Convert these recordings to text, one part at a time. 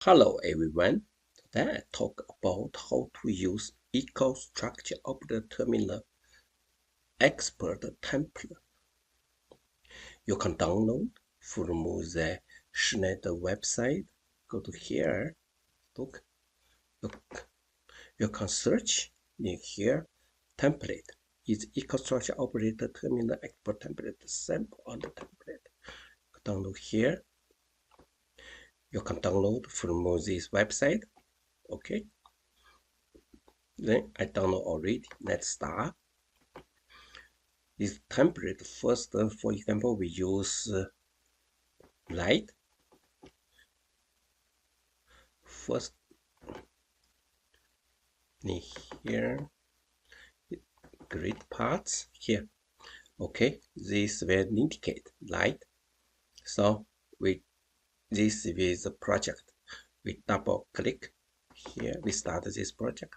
Hello everyone. Today I talk about how to use EcoStruxure Operator Terminal Expert template. You can download from the Schneider website. Go to here. Look. You can search in here. Template is EcoStruxure Operator Terminal Expert template. Sample on the template. Download here. You can download from this website. Okay. Then I download already. Let's start. This template first, for example, we use light. First, in here, grid parts here. Okay, this will indicate light. So this is a project. We double click here. We start this project.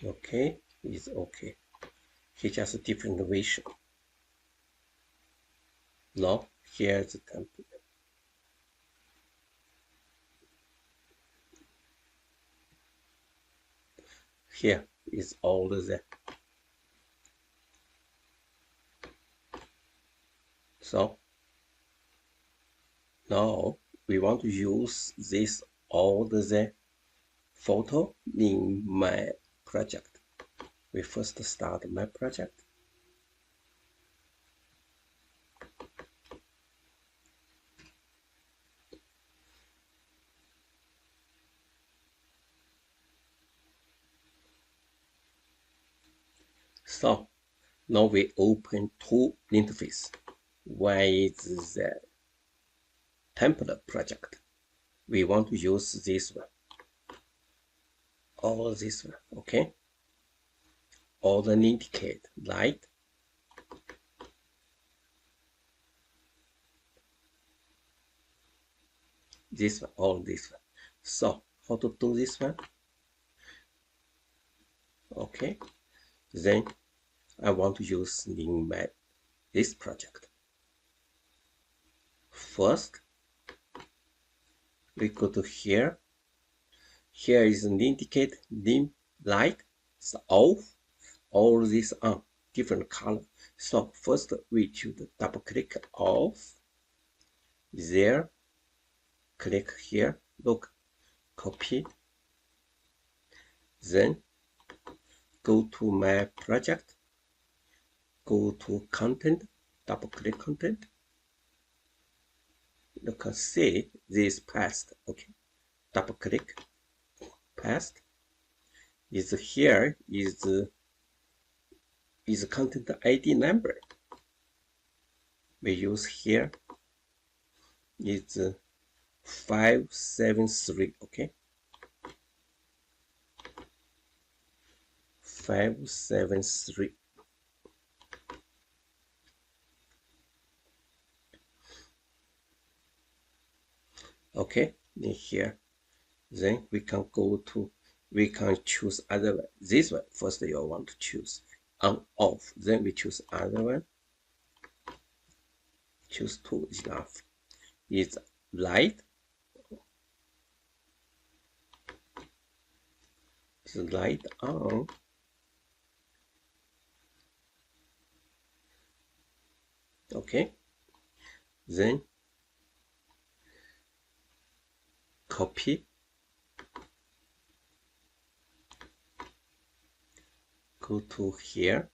Okay, it's okay. It's just a different version. Now here's the template. Here is all the. So now we want to use this all the photo in my project. We first start my project. So now we open two interface. One is the template project. We want to use this one. All this one, okay? All the indicate light. This one, all this one. So how to do this one? Okay. Then I want to use in this project. First, we go to here. Here is an indicate dim light. It's off. All these on different color. So first we choose double click off. There. Click here. Look. Copy. Then go to my project. Go to content. Double click content. You can see this past. Okay. Double click. Past. Is here is content ID number. We use here is 573. Okay. 573. Okay, in here. Then we can go to, we can choose other one. This one, first you want to choose on off. Then we choose other one. Choose two is enough. It's light. It's light on. Okay. Then copy. Go to here.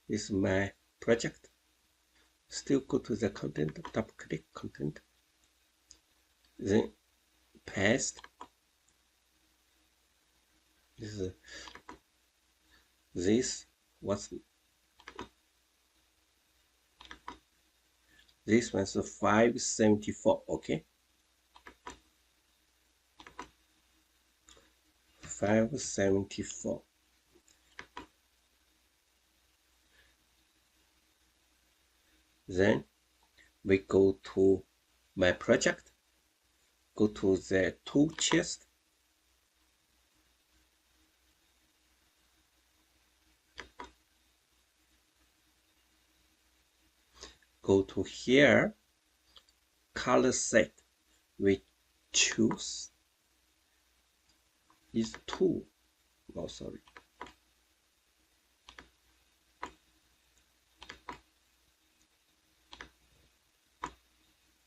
This is my project. Still go to the content, double click content. Then paste. This what's this one's 574. Okay. 574. Then we go to my project, go to the tool chest, go to here, color set, we choose is 2, oh sorry,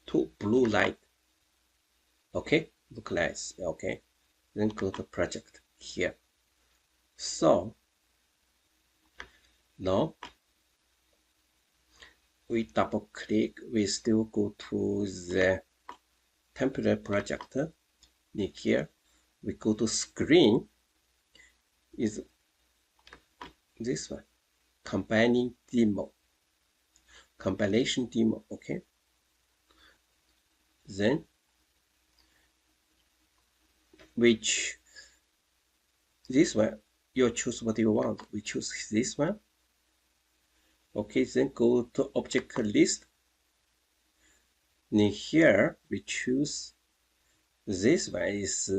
2 blue light. Okay, look nice. Okay, then go to project here. So now we double click, we still go to the template project. In here we go to screen, is this one, combining demo, combination demo. Okay, then which this one, you choose what you want. We choose this one. Okay, then go to object list. In here we choose this one is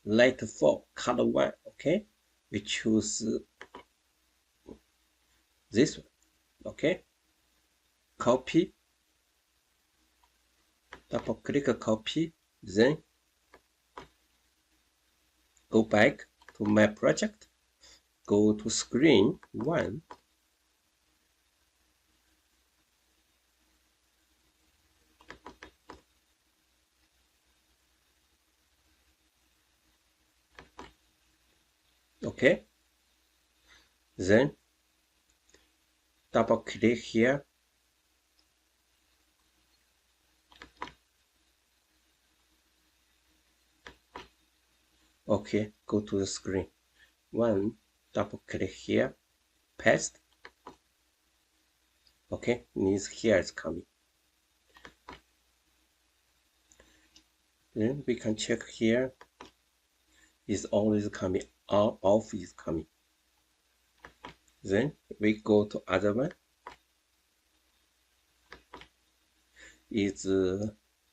light 4, color 1. Okay, we choose this one. Okay, copy, double click copy, then go back to my project, go to screen 1, okay, then double click here, okay, go to the screen 1, double click here, paste, okay, means here is coming. Then we can check here, is always coming, on, off is coming. Then we go to other one, is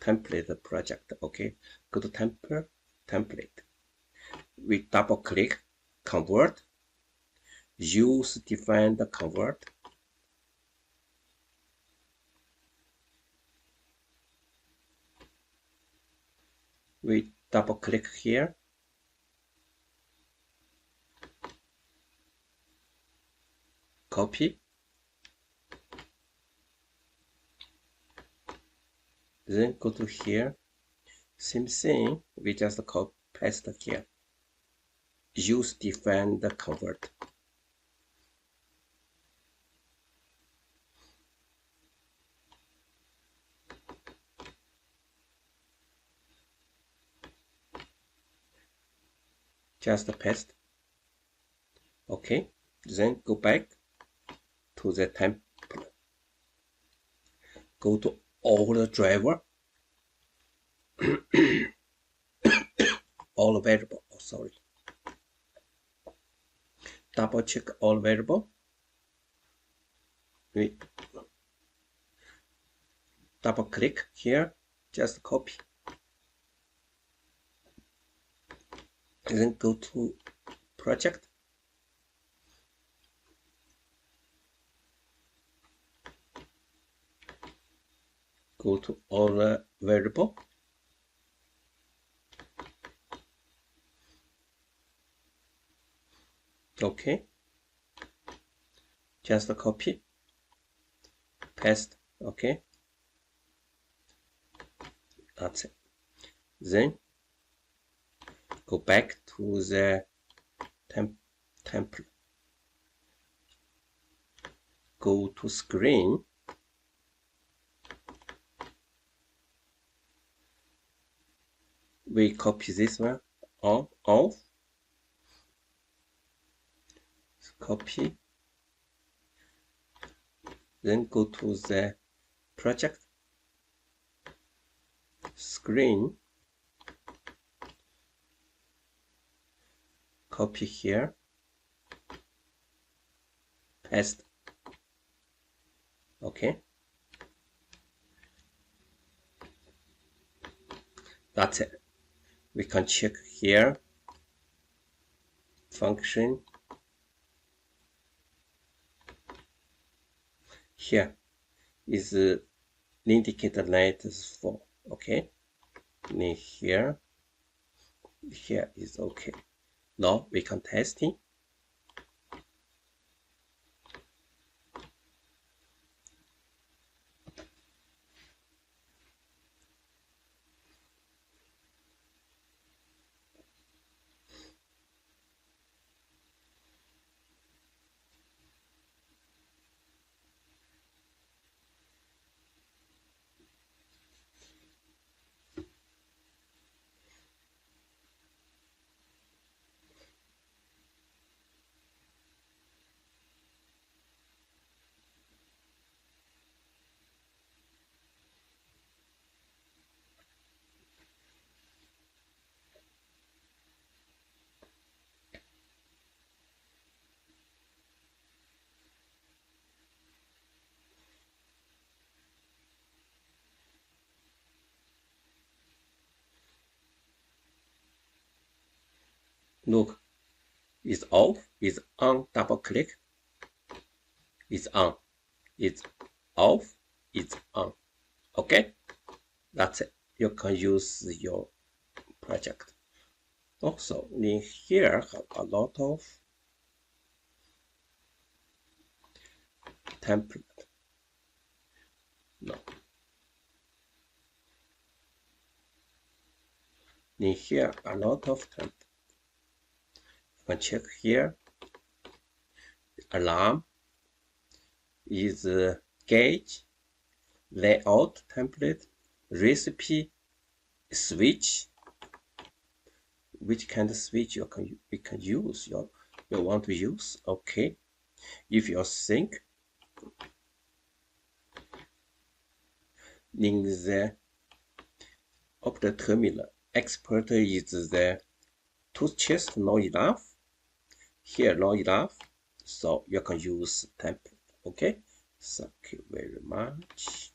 template project. Okay, go to template. We double click, convert, use defined convert. We double click here, copy, then go to here, same thing, we just copy paste here, use defined convert. Just paste. Okay, then go back to the template. Go to all the driver, all variable. Oh, sorry. Double check all variable. We double click here, just copy. And then go to project. Go to all variable. Okay. Just copy, paste. Okay. That's it. Then go back to the template. Go to screen. We copy this one on, off. Copy. Then go to the project. Screen. copy here, paste. Okay, that's it. We can check here, function. Here is indicator light is 4. Okay, and here is okay. Now we can test it. Look, it's off, it's on, double click, it's on, it's off, it's on. Okay, that's it. You can use your project. Also, in here have a lot of template. No. In here a lot of template. You can check here. Alarm is gauge, layout template, recipe, switch. Which kind of switch you can use? You want to use? Okay. If you think in the Operator Terminal Expert is the tooth chest not enough. Here not enough, so you can use template. Okay. Thank you very much.